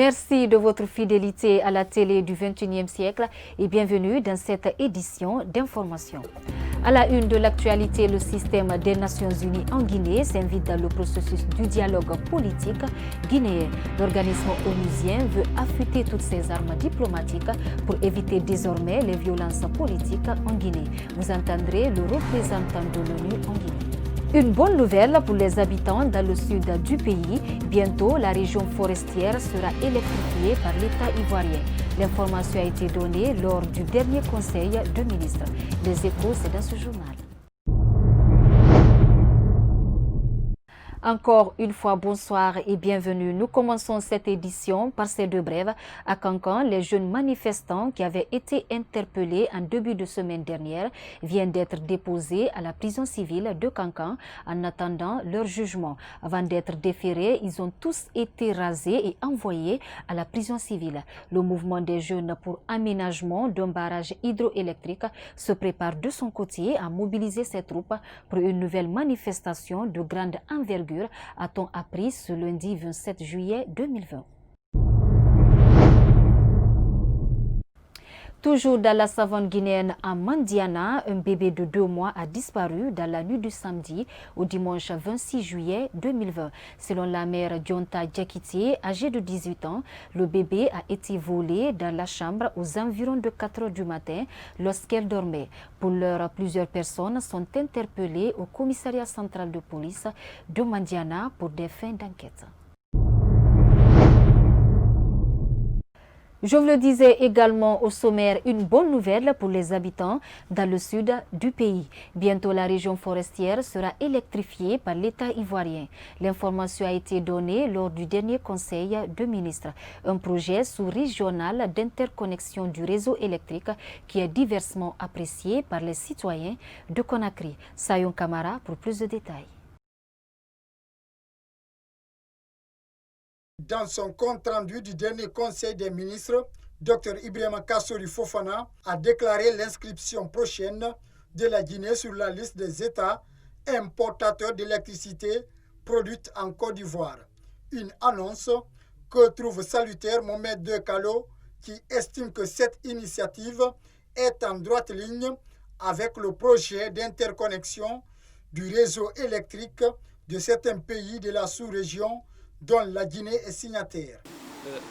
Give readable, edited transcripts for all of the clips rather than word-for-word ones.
Merci de votre fidélité à la télé du 21e siècle et bienvenue dans cette édition d'information. À la une de l'actualité, le système des Nations Unies en Guinée s'invite dans le processus du dialogue politique guinéen. L'organisme onusien veut affûter toutes ses armes diplomatiques pour éviter désormais les violences politiques en Guinée. Vous entendrez le représentant de l'ONU en Guinée. Une bonne nouvelle pour les habitants dans le sud du pays. Bientôt, la région forestière sera électrifiée par l'État ivoirien. L'information a été donnée lors du dernier conseil de ministres. Les échos, c'est dans ce journal. Encore une fois, bonsoir et bienvenue. Nous commençons cette édition par ces deux brèves. À Kankan, les jeunes manifestants qui avaient été interpellés en début de semaine dernière viennent d'être déposés à la prison civile de Kankan en attendant leur jugement. Avant d'être déférés, ils ont tous été rasés et envoyés à la prison civile. Le mouvement des jeunes pour aménagement d'un barrage hydroélectrique se prépare de son côté à mobiliser ses troupes pour une nouvelle manifestation de grande envergure, a-t-on appris ce lundi 27 juillet 2020. Toujours dans la savane guinéenne à Mandiana, un bébé de 2 mois a disparu dans la nuit du samedi au dimanche 26 juillet 2020. Selon la mère Dionta Diakité, âgée de 18 ans, le bébé a été volé dans la chambre aux environs de 4 heures du matin lorsqu'elle dormait. Pour l'heure, plusieurs personnes sont interpellées au commissariat central de police de Mandiana pour des fins d'enquête. Je vous le disais également au sommaire, une bonne nouvelle pour les habitants dans le sud du pays. Bientôt, la région forestière sera électrifiée par l'État ivoirien. L'information a été donnée lors du dernier conseil de ministres. Un projet sous-régional d'interconnexion du réseau électrique qui est diversement apprécié par les citoyens de Conakry. Sayon Kamara pour plus de détails. Dans son compte rendu du dernier Conseil des ministres, Dr Ibrahima Kassori Fofana a déclaré l'inscription prochaine de la Guinée sur la liste des États importateurs d'électricité produite en Côte d'Ivoire. Une annonce que trouve salutaire Mohamed De Kalo, qui estime que cette initiative est en droite ligne avec le projet d'interconnexion du réseau électrique de certains pays de la sous-région dont la Guinée est signataire.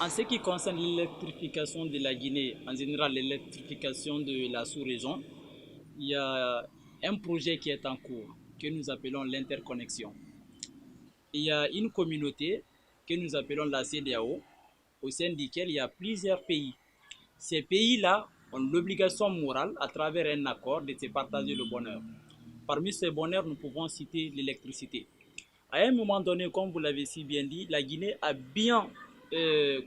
En ce qui concerne l'électrification de la Guinée, en général l'électrification de la sous-région, il y a un projet qui est en cours, que nous appelons l'interconnexion. Il y a une communauté que nous appelons la CEDEAO, au sein duquel il y a plusieurs pays. Ces pays-là ont l'obligation morale, à travers un accord, de se partager le bonheur. Parmi ces bonheurs, nous pouvons citer l'électricité. À un moment donné, comme vous l'avez si bien dit, la Guinée a bien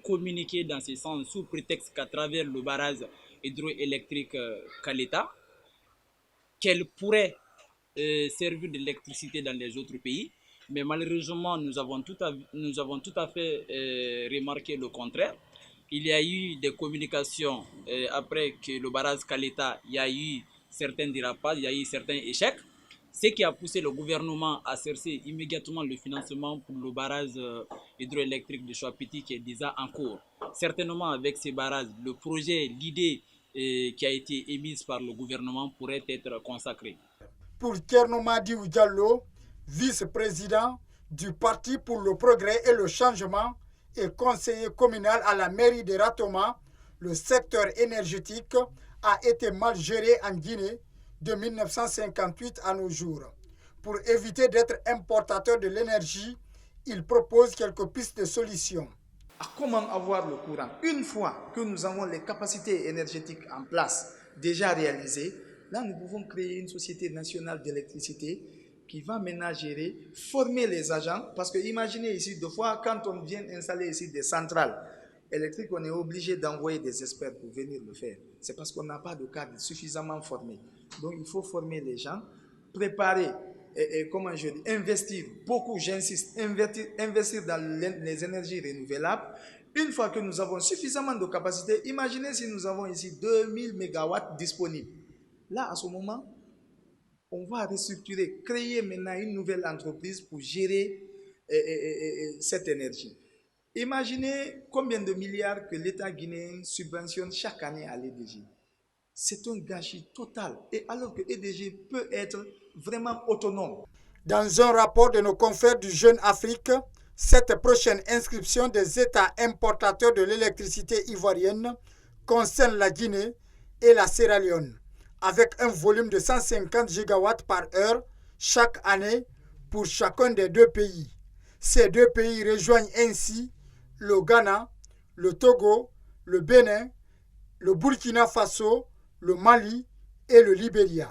communiqué dans ce sens sous prétexte qu'à travers le barrage hydroélectrique Caleta, qu'elle pourrait servir d'électricité dans les autres pays. Mais malheureusement, nous avons tout à fait remarqué le contraire. Il y a eu des communications après que le barrage Caleta, il y a eu certains dérapages, il y a eu certains échecs. Ce qui a poussé le gouvernement à chercher immédiatement le financement pour le barrage hydroélectrique de Chouapiti qui est déjà en cours. Certainement avec ces barrages, le projet, l'idée qui a été émise par le gouvernement pourrait être consacrée. Pour Thierno Madiou Diallo, vice-président du Parti pour le progrès et le changement et conseiller communal à la mairie de Ratoma, le secteur énergétique a été mal géré en Guinée de 1958 à nos jours. Pour éviter d'être importateur de l'énergie, il propose quelques pistes de solutions. Comment avoir le courant? Une fois que nous avons les capacités énergétiques en place, déjà réalisées, là nous pouvons créer une société nationale d'électricité qui va maintenant gérer, former les agents, parce que imaginez ici, deux fois quand on vient installer ici des centrales électriques, on est obligé d'envoyer des experts pour venir le faire. C'est parce qu'on n'a pas de cadre suffisamment formé. Donc il faut former les gens, préparer, comment je dis, investir, beaucoup j'insiste, investir dans les énergies renouvelables. Une fois que nous avons suffisamment de capacité, imaginez si nous avons ici 2000 MW disponibles. Là, à ce moment, on va restructurer, créer maintenant une nouvelle entreprise pour gérer cette énergie. Imaginez combien de milliards que l'État guinéen subventionne chaque année à l'EDG. C'est un gâchis total, et alors que l'EDG peut être vraiment autonome. Dans un rapport de nos confrères du Jeune Afrique, cette prochaine inscription des États importateurs de l'électricité ivoirienne concerne la Guinée et la Sierra Leone, avec un volume de 150 gigawatts par heure chaque année pour chacun des deux pays. Ces deux pays rejoignent ainsi le Ghana, le Togo, le Bénin, le Burkina Faso, le Mali et le Libéria.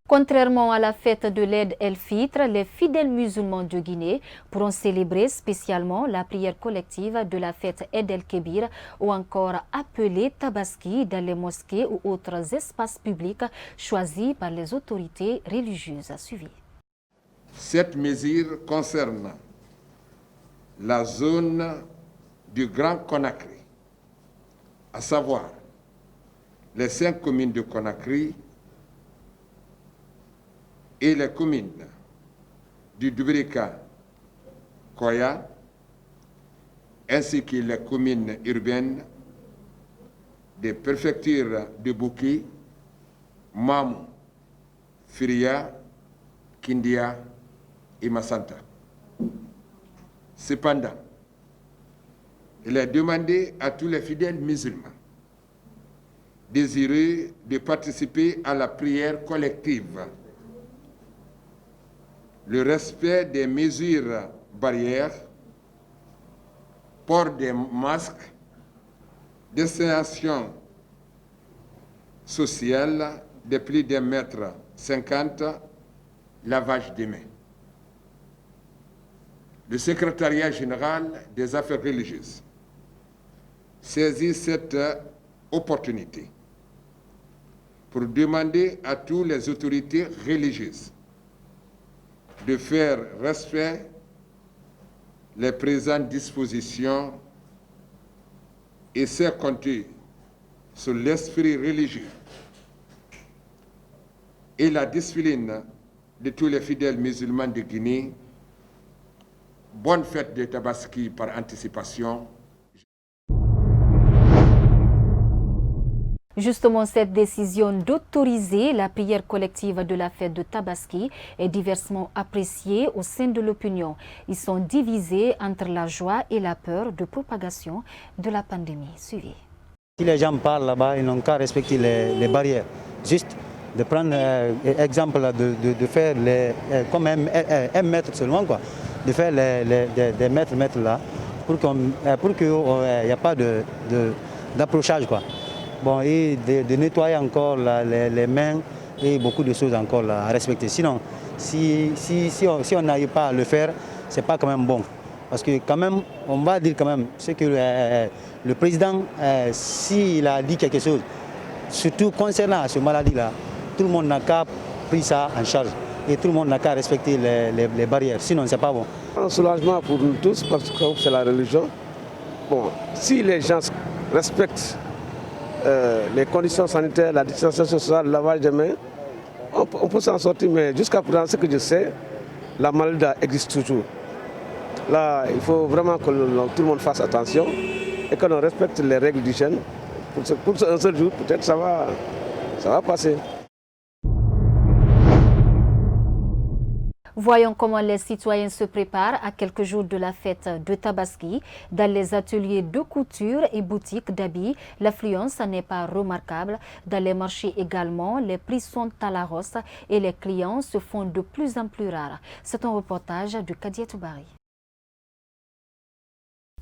Contrairement à la fête de l'Eid el-Fitr, les fidèles musulmans de Guinée pourront célébrer spécialement la prière collective de la fête Eid el-Kébir ou encore appelée Tabaski dans les mosquées ou autres espaces publics choisis par les autorités religieuses. Suivi. Cette mesure concerne la zone du Grand Conakry, à savoir les 5 communes de Conakry et les communes du Dubrika, Koya, ainsi que les communes urbaines des préfectures de Bouki, Mamou, Firia, Kindia et Massanta. Cependant, il est demandé à tous les fidèles musulmans désireux de participer à la prière collective le respect des mesures barrières, port des masques, distanciation sociale de plus d'1,50 m, lavage des mains. Le secrétariat général des affaires religieuses saisit cette opportunité pour demander à toutes les autorités religieuses de faire respect les présentes dispositions et c'est compter sur l'esprit religieux et la discipline de tous les fidèles musulmans de Guinée. Bonne fête de Tabaski par anticipation. Justement, cette décision d'autoriser la prière collective de la fête de Tabaski est diversement appréciée au sein de l'opinion. Ils sont divisés entre la joie et la peur de propagation de la pandémie. Suivez. Si les gens parlent là-bas, ils n'ont qu'à respecter les barrières. Juste de prendre exemple de faire comme un mètre seulement, quoi. De faire des mètres là pour qu'il n'y ait pas d'approchage, quoi. Bon, et de nettoyer encore les mains et beaucoup de choses encore là, à respecter. Sinon, si on n'arrive pas à le faire, c'est pas quand même bon. Parce que quand même, on va dire quand même, c'est que le président, s'il a dit quelque chose, surtout concernant cette maladie-là, tout le monde n'a qu'à prendre ça en charge. Et tout le monde n'a qu'à respecter les barrières. Sinon, c'est pas bon. Un soulagement pour nous tous, parce que c'est la religion. Bon, si les gens respectent les conditions sanitaires, la distanciation sociale, le lavage des mains, on peut s'en sortir, mais jusqu'à présent, ce que je sais, la maladie existe toujours. Là, il faut vraiment que tout le monde fasse attention et que l'on respecte les règles d'hygiène. Pour un seul jour, peut-être ça va passer. Voyons comment les citoyens se préparent à quelques jours de la fête de Tabaski. Dans les ateliers de couture et boutiques d'habits, l'affluence n'est pas remarquable. Dans les marchés également, les prix sont à la hausse et les clients se font de plus en plus rares. C'est un reportage de Kadia Toubari.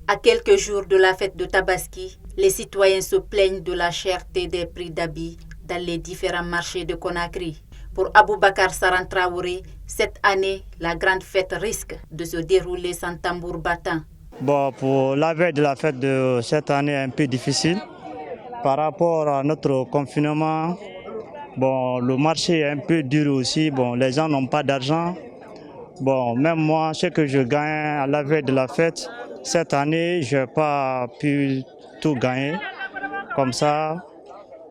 À quelques jours de la fête de Tabaski, les citoyens se plaignent de la cherté des prix d'habits dans les différents marchés de Conakry. Pour Aboubakar Saran Traoré, cette année, la grande fête risque de se dérouler sans tambour battant. Bon, pour la veille de la fête de cette année, un peu difficile. Par rapport à notre confinement, bon, le marché est un peu dur aussi. Bon, les gens n'ont pas d'argent. Bon, même moi, ce que je gagne à la veille de la fête, cette année, je n'ai pas pu tout gagner. Comme ça,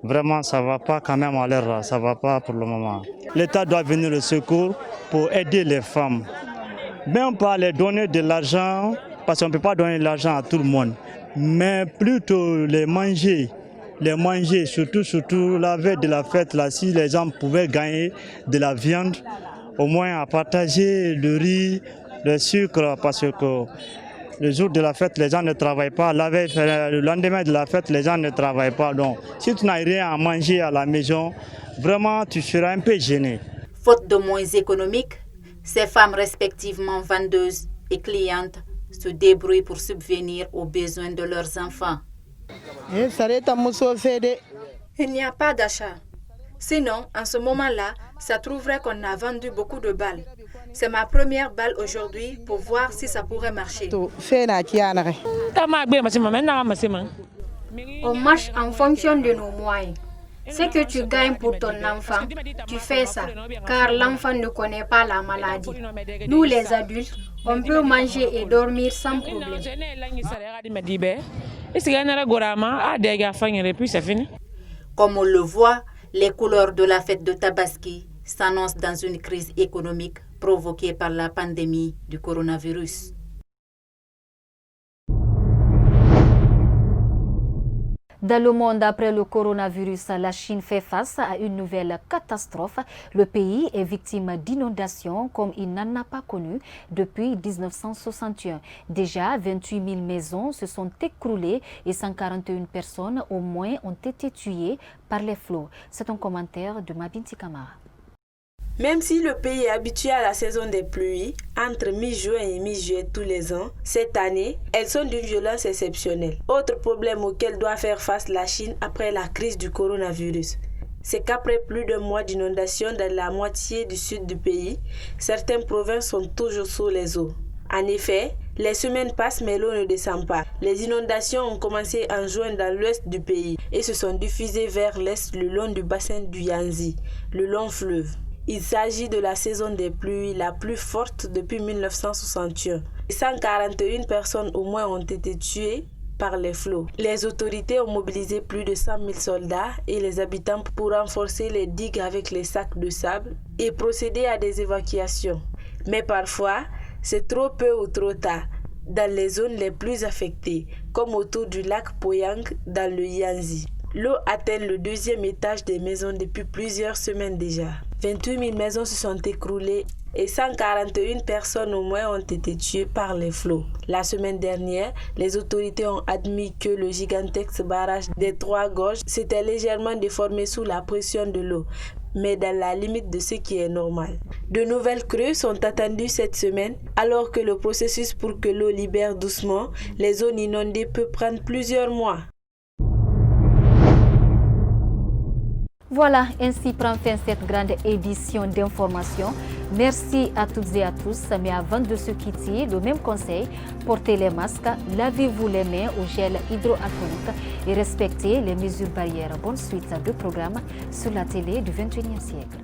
vraiment ça ne va pas quand même à l'heure, ça ne va pas pour le moment. L'État doit venir au secours pour aider les femmes. Même pas les donner de l'argent, parce qu'on ne peut pas donner de l'argent à tout le monde, mais plutôt les manger, surtout la veille de la fête, là, si les gens pouvaient gagner de la viande, au moins à partager le riz, le sucre, parce que le jour de la fête, les gens ne travaillent pas. Le lendemain de la fête, les gens ne travaillent pas. Donc, si tu n'as rien à manger à la maison, vraiment, tu seras un peu gêné. Faute de moyens économiques, ces femmes respectivement vendeuses et clientes se débrouillent pour subvenir aux besoins de leurs enfants. Il n'y a pas d'achat. Sinon, en ce moment-là, ça trouverait qu'on a vendu beaucoup de balles. C'est ma première balle aujourd'hui pour voir si ça pourrait marcher. On marche en fonction de nos moyens. Ce que tu gagnes pour ton enfant, tu fais ça, car l'enfant ne connaît pas la maladie. Nous, les adultes, on peut manger et dormir sans problème. Comme on le voit, les couleurs de la fête de Tabaski s'annoncent dans une crise économique provoquée par la pandémie du coronavirus. Dans le monde après le coronavirus, la Chine fait face à une nouvelle catastrophe. Le pays est victime d'inondations comme il n'en a pas connu depuis 1961. Déjà, 28 000 maisons se sont écroulées et 141 personnes au moins ont été tuées par les flots. C'est un commentaire de Mabinti Kamara. Même si le pays est habitué à la saison des pluies, entre mi-juin et mi-juillet tous les ans, cette année, elles sont d'une violence exceptionnelle. Autre problème auquel doit faire face la Chine après la crise du coronavirus, c'est qu'après plus de mois d'inondations dans la moitié du sud du pays, certaines provinces sont toujours sous les eaux. En effet, les semaines passent mais l'eau ne descend pas. Les inondations ont commencé en juin dans l'ouest du pays et se sont diffusées vers l'est le long du bassin du Yangtze, le long fleuve. Il s'agit de la saison des pluies la plus forte depuis 1961. 141 personnes au moins ont été tuées par les flots. Les autorités ont mobilisé plus de 100 000 soldats et les habitants pour renforcer les digues avec les sacs de sable et procéder à des évacuations. Mais parfois, c'est trop peu ou trop tard dans les zones les plus affectées, comme autour du lac Poyang dans le Yangtze. L'eau atteint le deuxième étage des maisons depuis plusieurs semaines déjà. 28 000 maisons se sont écroulées et 141 personnes au moins ont été tuées par les flots. La semaine dernière, les autorités ont admis que le gigantesque barrage des Trois Gorges s'était légèrement déformé sous la pression de l'eau, mais dans la limite de ce qui est normal. De nouvelles crues sont attendues cette semaine, alors que le processus pour que l'eau libère doucement les zones inondées peut prendre plusieurs mois. Voilà, ainsi prend fin cette grande édition d'information. Merci à toutes et à tous. Mais avant de se quitter, le même conseil, portez les masques, lavez-vous les mains au gel hydroalcoolique et respectez les mesures barrières. Bonne suite de programme sur la télé du 21e siècle.